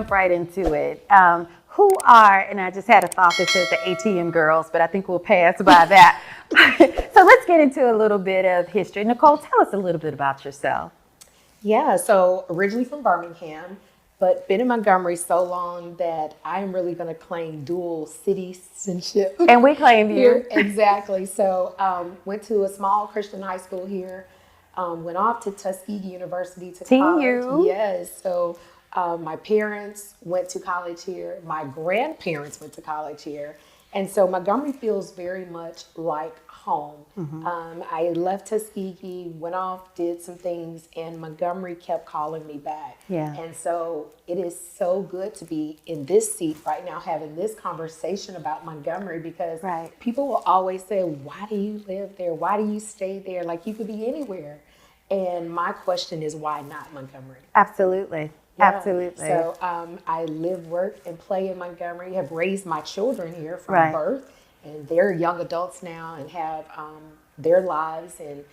jump right into it. Who are, and I just had a thought that says the ATM Girls, but I think we'll pass by that. So let's get into a little bit of history. Nichole, tell us a little bit about yourself. Yeah, so originally from Birmingham, but been in Montgomery so long that I'm really going to claim dual citizenship. And we claim you. Here, exactly. So went to a small Christian high school here, went off to Tuskegee University to college. TU. Yes, so my parents went to college here. My grandparents went to college here. And so Montgomery feels very much like home. I left Tuskegee, went off, did some things, and Montgomery kept calling me back. Yeah. And so it is so good to be in this seat right now having this conversation about Montgomery, because people will always say, why do you live there? Why do you stay there? Like, you could be anywhere. And my question is, why not Montgomery? Absolutely. Yeah. Absolutely. So I live, work, and play in Montgomery, have raised my children here from birth. And they're young adults now and have their lives, and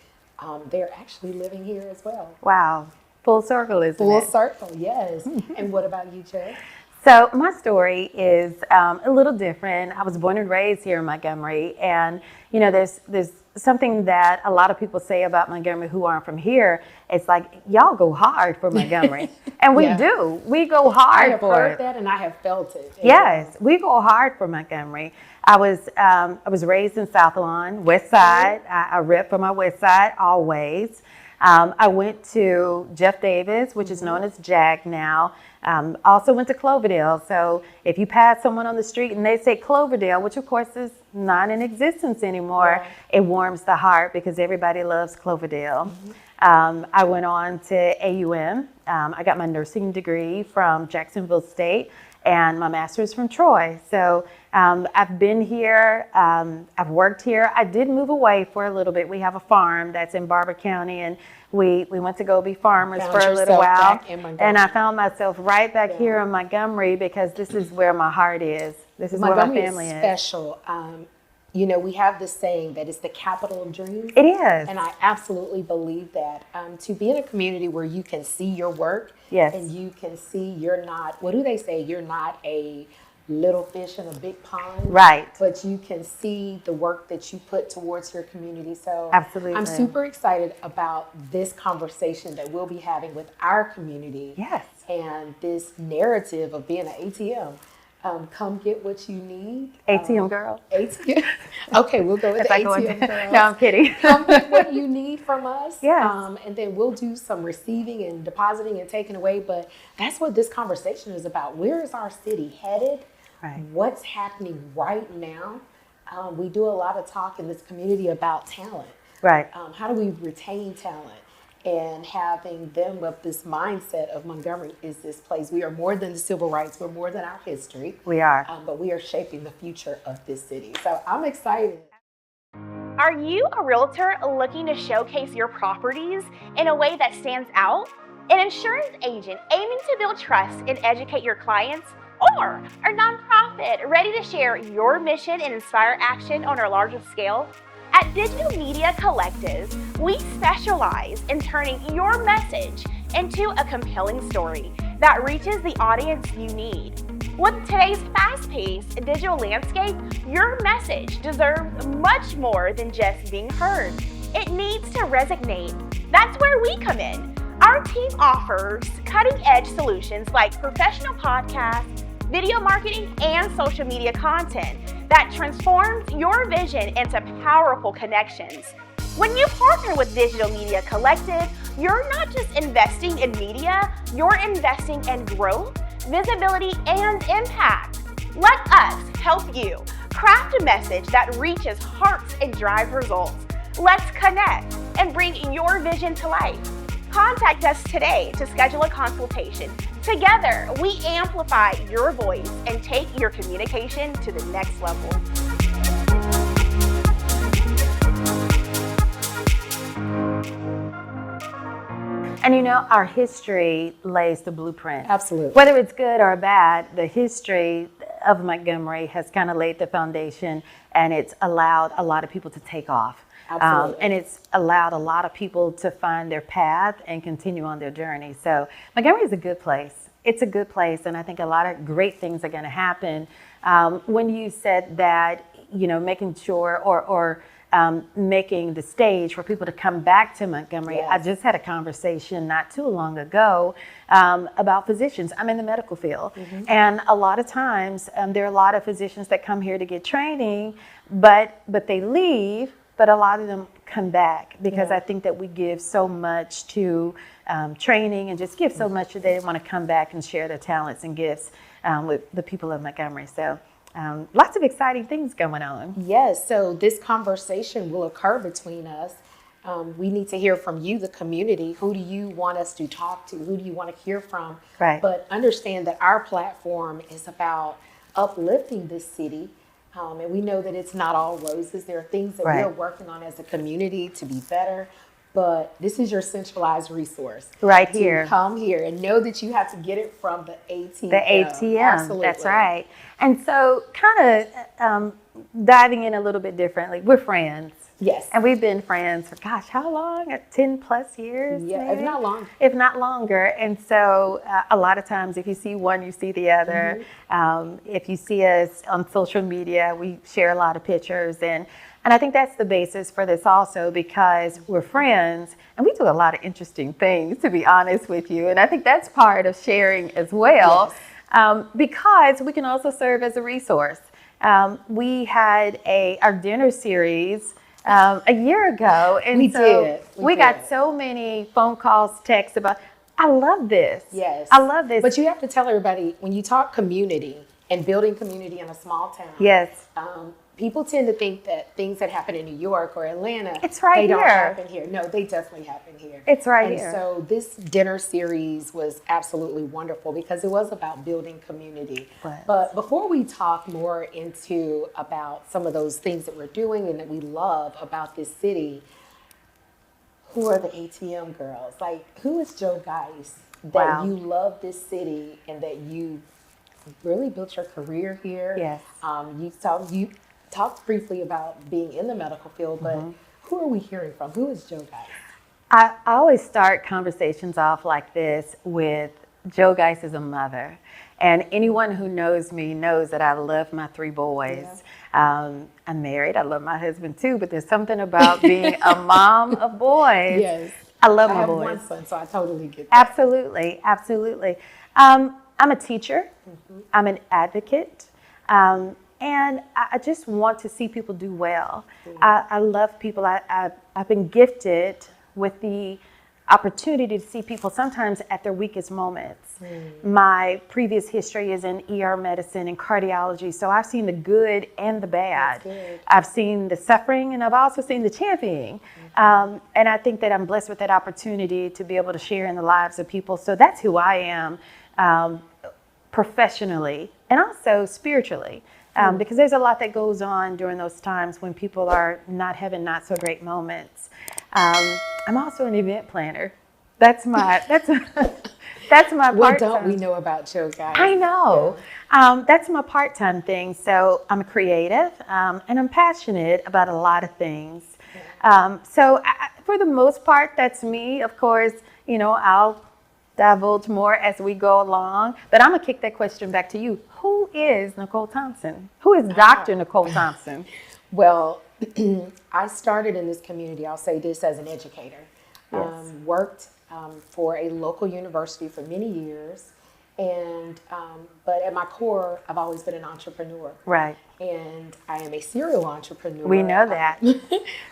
they're actually living here as well. Wow. Full circle, isn't it? Full circle, yes. And what about you, Jo? So my story is a little different. I was born and raised here in Montgomery, and you know, there's something that a lot of people say about Montgomery who aren't from here. It's like, y'all go hard for Montgomery, and we do. We go hard for it. I have heard that, and I have felt it. Yes, we go hard for Montgomery. I was raised in South Lawn, West Side. I rep for my West Side always. I went to Jeff Davis, which is known as JAG now. Also went to Cloverdale. So if you pass someone on the street and they say Cloverdale, which of course is not in existence anymore, it warms the heart because everybody loves Cloverdale. I went on to AUM. I got my nursing degree from Jacksonville State and my master's from Troy. So I've been here, I've worked here. I did move away for a little bit. We have a farm that's in Barber County, and we went to go be farmers for a little while. And I found myself right back here in Montgomery because this is where my heart is. This is where my family is. Special. You know, we have this saying that it's the capital of dreams. It is. And I absolutely believe that. To be in a community where you can see your work, and you can see you're not, what do they say? You're not a little fish in a big pond. Right. But you can see the work that you put towards your community. So absolutely. I'm super excited about this conversation that we'll be having with our community. Yes. And this narrative of being an ATM. Come get what you need. ATM Girl. ATM. Okay, we'll go with the ATM Girls. No, I'm kidding. Come get what you need from us. Yes. And then we'll do some receiving and depositing and taking away. But that's what this conversation is about. Where is our city headed? Right. What's happening right now? We do a lot of talk in this community about talent. Right. How do we retain talent? And having them with this mindset of Montgomery is this place. We are more than the civil rights. We're more than our history. We are. But we are shaping the future of this city. So I'm excited. Are you a realtor looking to showcase your properties in a way that stands out? An insurance agent aiming to build trust and educate your clients? Or a nonprofit ready to share your mission and inspire action on a larger scale? At Digital Media Collective, we specialize in turning your message into a compelling story that reaches the audience you need. With today's fast-paced digital landscape, your message deserves much more than just being heard. It needs to resonate. That's where we come in. Our team offers cutting-edge solutions like professional podcasts, video marketing, and social media content that transforms your vision into powerful connections. When you partner with Digital Media Collective, you're not just investing in media, you're investing in growth, visibility, and impact. Let us help you craft a message that reaches hearts and drives results. Let's connect and bring your vision to life. Contact us today to schedule a consultation. Together, we amplify your voice and take your communication to the next level. And you know, our history lays the blueprint. Absolutely. Whether it's good or bad, the history of Montgomery has kind of laid the foundation, and it's allowed a lot of people to take off. Absolutely. And it's allowed a lot of people to find their path and continue on their journey. So Montgomery is a good place. it's a good place, and I think a lot of great things are going to happen. When you said that, making sure or making the stage for people to come back to Montgomery. Yes. I just had a conversation not too long ago about physicians. I'm in the medical field, and a lot of times there are a lot of physicians that come here to get training, but they leave. But a lot of them come back because I think that we give so much to training and just give so much that they want to come back and share their talents and gifts with the people of Montgomery. So lots of exciting things going on. Yes, so this conversation will occur between us. We need to hear from you, the community. Who do you want us to talk to? Who do you want to hear from? Right. But understand that our platform is about uplifting this city. And we know that it's not all roses. There are things that we're working on as a community to be better. But this is your centralized resource. Right to here. Come here and know that you have to get it from the ATM. The ATM, Absolutely. that's right. And so kind of diving in a little bit differently, we're friends. Yes. And we've been friends for, gosh, how long? 10 plus years? Yeah, maybe? if not longer. If not longer. And so a lot of times if you see one, you see the other. If you see us on social media, we share a lot of pictures. And I think that's the basis for this also, because we're friends and we do a lot of interesting things, to be honest with you. And I think that's part of sharing as well, because we can also serve as a resource. We had our dinner series a year ago, and We we did. got so many phone calls, texts about, I love this. Yes. I love this. But you have to tell everybody, when you talk community and building community in a small town, Yes. People tend to think that things that happen in New York or Atlanta, It's right they don't here. happen here. No, they definitely happen here. It's right and here. So this dinner series was absolutely wonderful because it was about building community. Right. But before we talk more into about some of those things that we're doing and that we love about this city, who are the ATM girls? Like, who is Jo Guice that Wow. you love this city and that you really built your career here? Yes. You talked briefly about being in the medical field, but who are we hearing from? Who is Jo Guice? I always start conversations off like this with Jo Guice is a mother. And anyone who knows me knows that I love my 3 boys. I'm married. I love my husband too, but there's something about being a mom of boys. Yes. I love I my have boys. one son, so I totally get that. Absolutely, absolutely. I'm a teacher. I'm an advocate. And I just want to see people do well. I love people. I've been gifted with the opportunity to see people sometimes at their weakest moments. My previous history is in ER medicine and cardiology, so I've seen the good and the bad. That's good. I've seen the suffering, and I've also seen the championing. And I think that I'm blessed with that opportunity to be able to share in the lives of people. So that's who I am professionally and also spiritually. Because there's a lot that goes on during those times when people are not having not so great moments. I'm also an event planner. That's my part-time. What don't we know about Jo Guice? I know. That's my part-time thing. So I'm a creative and I'm passionate about a lot of things. For the most part, that's me. Of course, I'll divulge more as we go along. But I'm going to kick that question back to you. Who is Nichole Thompson? Who is Dr. Nichole Thompson? Well, I started in this community, I'll say this, as an educator. Yes. Worked for a local university for many years. But at my core, I've always been an entrepreneur. Right. And I am a serial entrepreneur. We know that.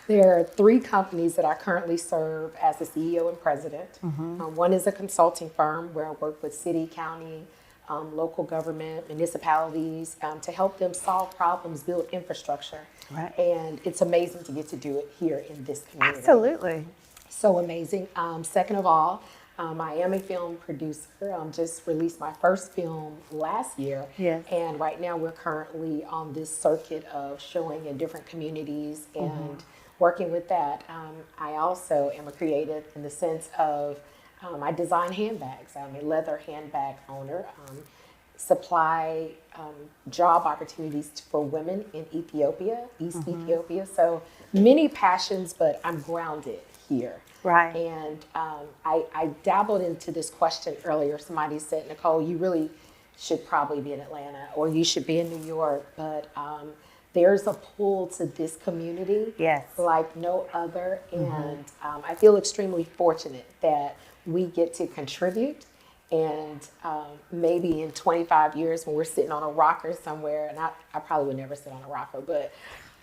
There are 3 companies that I currently serve as the CEO and president. One is a consulting firm where I work with city, county, local government, municipalities to help them solve problems, build infrastructure. Right. And it's amazing to get to do it here in this community. Absolutely. So amazing. Second of all, I am a film producer. Just released my first film last year. Yes. And right now we're currently on this circuit of showing in different communities and working with that. I also am a creative in the sense of I design handbags. I'm a leather handbag owner. Supply job opportunities for women in Ethiopia, East Ethiopia. So many passions, but I'm grounded here. Right. And I dabbled into this question earlier. Somebody said, Nichole, you really should probably be in Atlanta or you should be in New York. But there's a pull to this community Yes. like no other. And I feel extremely fortunate that we get to contribute. And maybe in 25 years when we're sitting on a rocker somewhere, and I probably would never sit on a rocker, but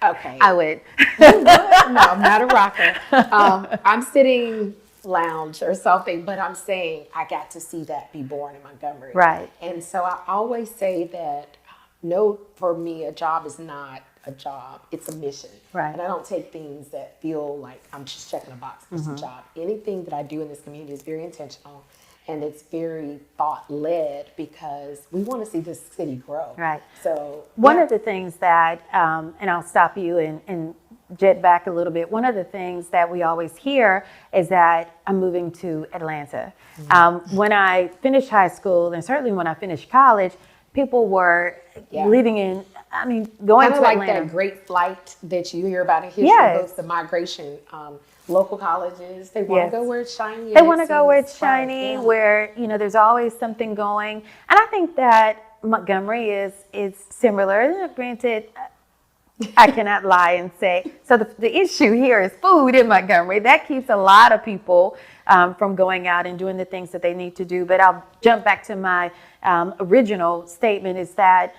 okay. I would. You would? No, I'm not a rocker. I'm sitting lounge or something, but I'm saying I got to see that be born in Montgomery. Right. And so I always say that, no, for me, a job is not a job. It's a mission. Right. And I don't take things that feel like I'm just checking a box. It's a job. Anything that I do in this community is very intentional. And it's very thought-led because we want to see this city grow. Right. So one of the things that, and I'll stop you and jet back a little bit. One of the things that we always hear is that I'm moving to Atlanta. When I finished high school, and certainly when I finished college, people were living in, going kind to of like Atlanta. that great flight that you hear about in history Yes. books, the migration. Local colleges, they want to go where it's shiny. They want to go where it's shiny, Yeah. where, there's always something going. And I think that Montgomery is similar. Granted, I cannot lie and say, so the issue here is food in Montgomery. That keeps a lot of people from going out and doing the things that they need to do. But I'll jump back to my original statement is that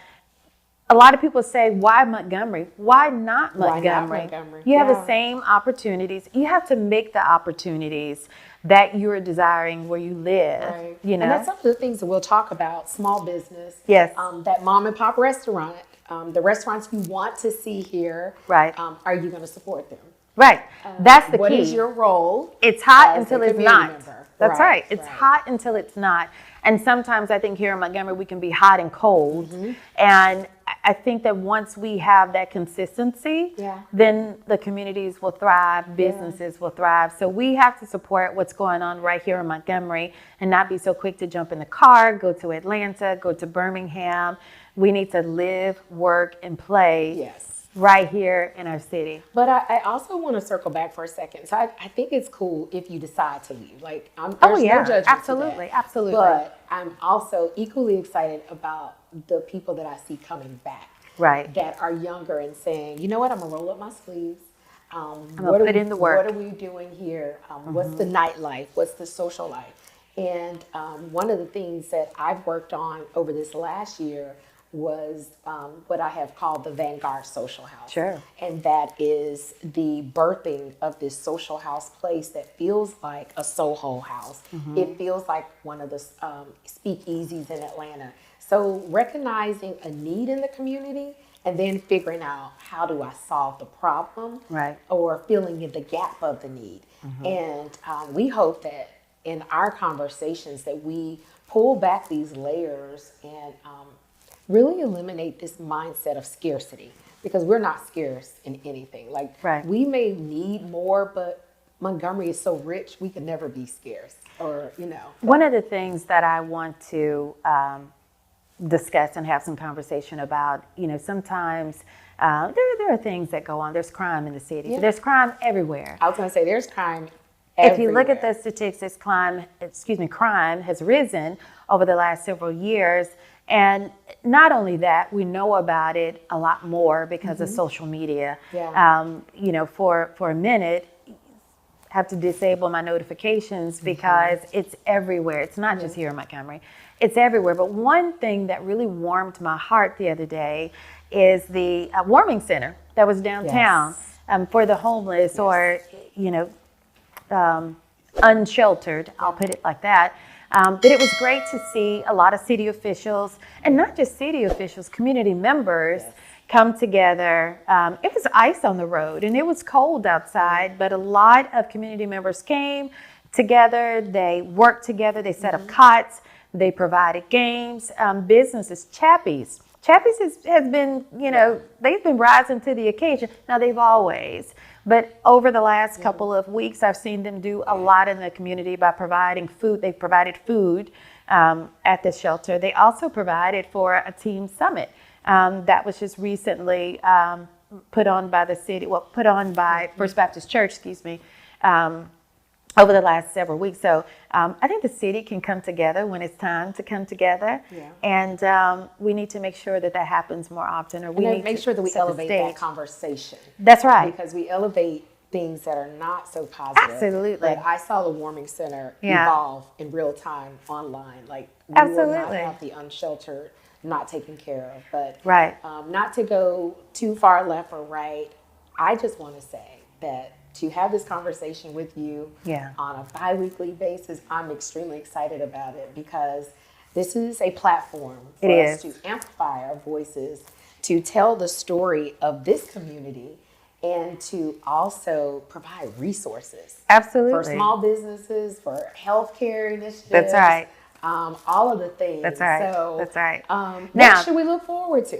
a lot of people say, why Montgomery? Why not Montgomery? Why not Montgomery? You have the Yeah. same opportunities. You have to make the opportunities that you're desiring where you live. Right. You know? And that's some of the things that we'll talk about. Small business. Yes. That mom and pop restaurant. The restaurants you want to see here. Right. Are you going to support them? Right. That's the What key. is your role? It's hot as a until it's community not. member? That's right. It's right. hot until it's not. And sometimes I think here in Montgomery we can be hot and cold. Mm-hmm. And I think that once we have that consistency, Yeah. then the communities will thrive, businesses will thrive. So we have to support what's going on right here in Montgomery and not be so quick to jump in the car, go to Atlanta, go to Birmingham. We need to live, work, and play Yes. right here in our city. But I also want to circle back for a second. So I think it's cool if you decide to leave. Like, Oh, there's yeah, no judgment to absolutely, that. absolutely. But I'm also equally excited about the people that I see coming back. Right. That are younger and saying, you know what, I'm going to roll up my sleeves. gonna put in the work. What are we doing here? What's the nightlife? What's the social life? And one of the things that I've worked on over this last year was what I have called the Vanguard Social House. Sure. And that is the birthing of this social house place that feels like a Soho house. It feels like one of the speakeasies in Atlanta. So recognizing a need in the community and then figuring out how do I solve the problem, Right. or filling in the gap of the need. And we hope that in our conversations that we pull back these layers and really eliminate this mindset of scarcity, because we're not scarce in anything. Like, Right. we may need more, but Montgomery is so rich, we could never be scarce, or, One of the things that I want to discuss and have some conversation about, sometimes there are things that go on. There's crime in the city. Yeah. There's crime everywhere. I was going to say, there's crime If you look at everywhere. the statistics, crime has risen over the last several years. And not only that, we know about it a lot more because of social media. Yeah. For a minute, have to disable my notifications because it's everywhere. It's not just here in Montgomery. It's everywhere. But one thing that really warmed my heart the other day is the warming center that was downtown for the homeless or, unsheltered. I'll put it like that. But it was great to see a lot of city officials, and not just city officials, community members come together. It was ice on the road and it was cold outside, but a lot of community members came together. They worked together. They set up cots. They provided games. Businesses, Chappie's has been, they've been rising to the occasion. Now, they've always. But over the last couple of weeks, I've seen them do a lot in the community by providing food. They've provided food at the shelter. They also provided for a team summit that was just recently put on by the city, put on by First Baptist Church, over the last several weeks. So I think the city can come together when it's time to come together. Yeah. And we need to make sure that that happens more often. Or we And need make to sure that we set the elevate that stage. conversation. That's right. Because we elevate things that are not so positive. Absolutely. But I saw the warming center Yeah. evolve in real time online. Like we will not Absolutely. have the unsheltered not taken care of. But Right. not to go too far left or right, I just want to say that to have this conversation with you Yeah. on a bi-weekly basis, I'm extremely excited about it because this is a platform for It us is. to amplify our voices, to tell the story of this community, and to also provide resources Absolutely. for small businesses, for healthcare initiatives. That's right. All of the things. That's right. So, That's right. What Now- should we look forward to?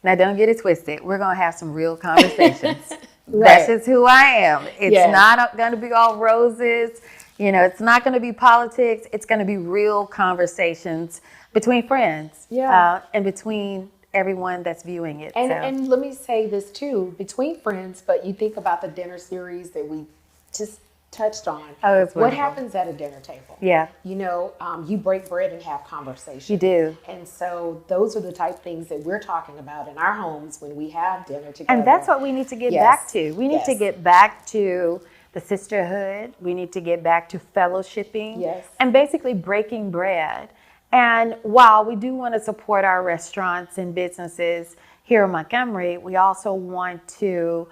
Now, don't get it twisted. We're going to have some real conversations. Right. That's just who I am. It's Yes. not going to be all roses. You know, it's not going to be politics. It's going to be real conversations between friends. Yeah. And between everyone that's viewing it. And so. and let me say this too, between friends, but you think about the dinner series that we just touched on. Oh, it's what wonderful. happens at a dinner table? Yeah. You know, you break bread and have conversation. You do. And so those are the type of things that we're talking about in our homes when we have dinner together. And that's what we need to get Yes. back to. We need to Yes. get back to the sisterhood. We need to get back to fellowshipping. Yes. And basically breaking bread. And while we do want to support our restaurants and businesses here in Montgomery, we also want to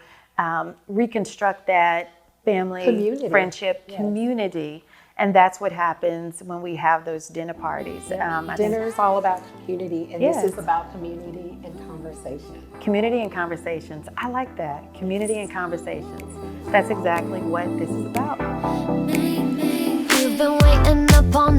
reconstruct that family, Community. friendship, Yes. community. And that's what happens when we have those dinner parties. I think Dinner is all about community, and Yes. this is about community and conversation. community and conversations. I like that. Community and conversations. That's exactly what this is about. You've been waiting up all